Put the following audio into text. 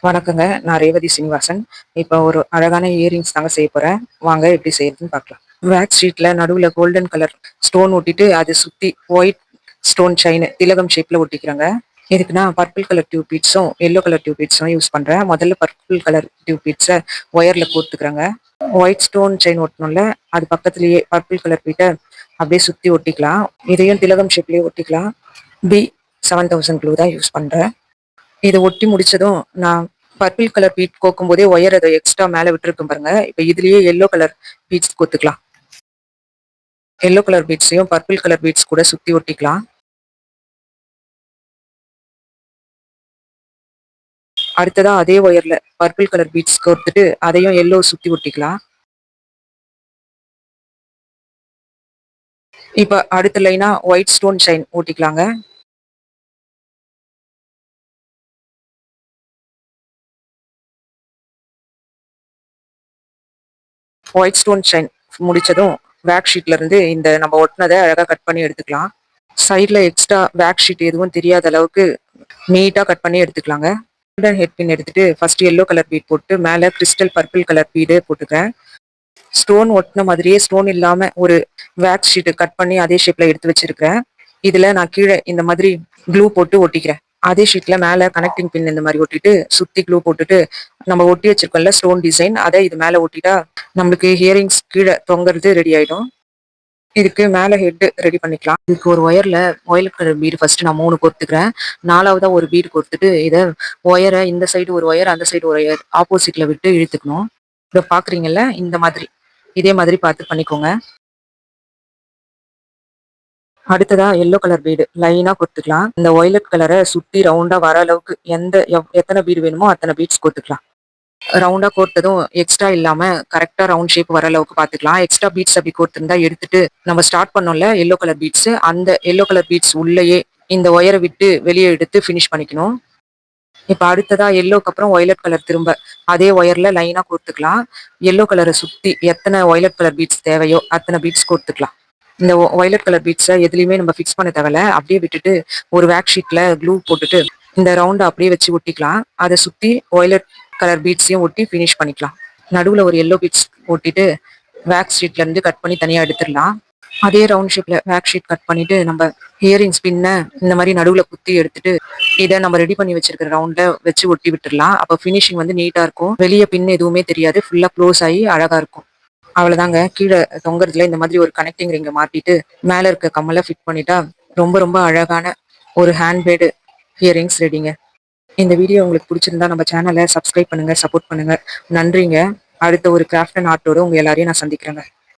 வணக்கங்க. நான் ரேவதி சீனிவாசன். இப்போ ஒரு அழகான இயரிங்ஸ் தாங்க செய்ய போறேன். வாங்க எப்படி செய்யறதுன்னு பார்க்கலாம். வேக்ஸ் ஷீட்ல நடுவுல கோல்டன் கலர் ஸ்டோன் ஒட்டிட்டு, அதை சுத்தி ஒயிட் ஸ்டோன் செயின் திலகம் ஷேப்ல ஒட்டிக்கிறேங்க. இதுக்கு நான் பர்பிள் கலர் டியூப் பீட்ஸும், எல்லோ கலர் டியூப் பீட்ஸும் யூஸ் பண்றேன். முதல்ல பர்பிள் கலர் டியூப் பீட்ஸை ஒயர்ல கோர்த்துக்கிறேங்க. ஒயிட் ஸ்டோன் செயின் ஒட்டணும்ல, அது பக்கத்துலயே பர்பிள் கலர் பீட்டை அப்படியே சுத்தி ஒட்டிக்கலாம். இதையும் திலகம் ஷேப்லயே ஒட்டிக்கலாம். B7000 க்ளூ தான் யூஸ் பண்றேன். இதை ஒட்டி முடிச்சதும் நான் பர்பிள் கலர் பீட் கோக்கும் போதே ஒயர் அதை எக்ஸ்ட்ரா மேல விட்டுருக்கும் பாருங்க. இப்ப இதுலயே எல்லோ கலர் பீட்ஸ் கொத்துக்கலாம். எல்லோ கலர் பீட்ஸையும் பர்பிள் கலர் பீட்ஸ் கூட சுத்தி ஒட்டிக்கலாம். அடுத்ததா அதே ஒயர்ல பர்பிள் கலர் பீட்ஸ் கோர்த்துட்டு அதையும் எல்லோ சுத்தி ஒட்டிக்கலாம். இப்ப அடுத்த லைனா ஒயிட் ஸ்டோன் செயின் ஓட்டிக்கலாங்க. ஒயிட் ஸ்டோன் செயின் முடிச்சதும் பேக் ஷீட்ல இருந்து இந்த நம்ம ஒட்டினதை அழகா கட் பண்ணி எடுத்துக்கலாம். சைட்ல எக்ஸ்ட்ரா பேக் ஷீட் எதுவும் தெரியாத அளவுக்கு நீட்டா கட் பண்ணி எடுத்துக்கலாங்க. கோல்டன் ஹெட் பின் எடுத்துட்டு ஃபர்ஸ்ட் எல்லோ கலர் பீட் போட்டு மேல கிறிஸ்டல் பர்பிள் கலர் பீடு போட்டுக்கிறேன். ஸ்டோன் ஒட்டின மாதிரியே ஸ்டோன் இல்லாம ஒரு வேக்ஸ் ஷீட் கட் பண்ணி அதே ஷேப்ல எடுத்து வச்சிருக்கேன். இதுல நான் கீழே இந்த மாதிரி க்ளூ போட்டு ஒட்டிக்கிறேன். அதே ஷீட்ல மேல கனெக்டிங் பின் இந்த மாதிரி ஒட்டிட்டு சுத்தி க்ளூ போட்டுட்டு நம்ம ஒட்டி வச்சிருக்கோம்ல ஸ்டோன் டிசைன், அதை இது மேல ஒட்டிட்டா நம்மளுக்கு ஹியரிங்ஸ் கீழே தொங்குறது ரெடி ஆயிடும். இதுக்கு மேல ஹெட் ரெடி பண்ணிக்கலாம். இதுக்கு ஒரு ஒயர்ல ஒயலட் கலர் பீடு ஃபர்ஸ்ட் நான் 3 கோர்த்துக்கிறேன். 4வதா ஒரு பீடு கோர்த்துட்டு இதை ஒயரை இந்த சைடு ஒரு ஒயர் அந்த சைடு ஒரு ஒயர் ஆப்போசிட்ல விட்டு இழுத்துக்கணும். இதை பாக்குறீங்கல்ல, இந்த மாதிரி இதே மாதிரி பார்த்து பண்ணிக்கோங்க. அடுத்ததா எல்லோ கலர் பீடு லைனா கொடுத்துக்கலாம். இந்த ஒயலட் கலரை சுத்தி ரவுண்டா வர அளவுக்கு எத்தனை பீடு வேணுமோ அத்தனை பீட்ஸ் கொடுத்துக்கலாம். ரவுண்டா கோர்த்ததும் எக்ஸ்ட்ரா இல்லாம கரெக்டா ரவுண்ட் ஷேப் வர அளவுக்கு பாத்துக்கலாம். எக்ஸ்ட்ரா பீட்ஸ் அப்படி கோர்த்திருந்தா எடுத்துட்டு நம்ம ஸ்டார்ட் பண்ணோம்ல எல்லோ கலர் பீட்ஸ், அந்த எல்லோ கலர் பீட்ஸ் உள்ளேயே இந்த ஒயரை விட்டு வெளியே எடுத்து ஃபினிஷ் பண்ணிக்கணும். இப்ப அடுத்ததா எல்லோக்கு அப்புறம் ஒயலட் கலர் திரும்ப அதே ஒயர்ல லைனா கோர்த்துக்கலாம். எல்லோ கலரை சுத்தி எத்தனை ஒயலட் கலர் பீட்ஸ் தேவையோ அத்தனை பீட்ஸ் கோர்த்துக்கலாம். இந்த ஒயலட் கலர் பீட்ஸை எதுலையுமே நம்ம ஃபிக்ஸ் பண்ண தேவையில்ல, அப்படியே விட்டுட்டு ஒரு வேக் ஷீட்ல க்ளூ போட்டுட்டு இந்த ரவுண்டை அப்படியே வச்சு ஒட்டிக்கலாம். அதை சுத்தி ஒயலட் கலர் பீட்ஸையும் ஒட்டி ஃபினிஷ் பண்ணிக்கலாம். நடுவுல ஒரு எல்லோ பீட்ஸ் ஒட்டிட்டு வேக் ஷீட்ல இருந்து கட் பண்ணி தனியா எடுத்துடலாம். அதே ரவுண்ட் ஷேப்ல வேக் ஷீட் கட் பண்ணிட்டு நம்ம இயரிங்ஸ் பின்ன இந்த மாதிரி நடுவுல குத்தி எடுத்துட்டு இதை நம்ம ரெடி பண்ணி வச்சிருக்கிற ரவுண்ட்ல வச்சு ஒட்டி விட்டுடலாம். அப்போ ஃபினிஷிங் வந்து நீட்டா இருக்கும். வெளியே பின் எதுவுமே தெரியாது, ஃபுல்லா க்ளோஸ் ஆகி அழகா இருக்கும். அவ்வளவுதாங்க. கீழே தொங்குறதுல இந்த மாதிரி ஒரு கனெக்டிங் ரிங்க மாட்டிட்டு மேல இருக்க கம்மலை ஃபிட் பண்ணிட்டா ரொம்ப ரொம்ப அழகான ஒரு ஹேண்ட்மேடு இயரிங்ஸ் ரெடிங்க. இந்த வீடியோ உங்களுக்கு பிடிச்சிருந்தா நம்ம சேனலை சப்ஸ்கிரைப் பண்ணுங்க, சப்போர்ட் பண்ணுங்க. நன்றிங்க. அடுத்த ஒரு கிராஃப்ட் அண்ட் ஆர்ட்டோட உங்க எல்லாரையும் நான் சந்திக்கிறேங்க.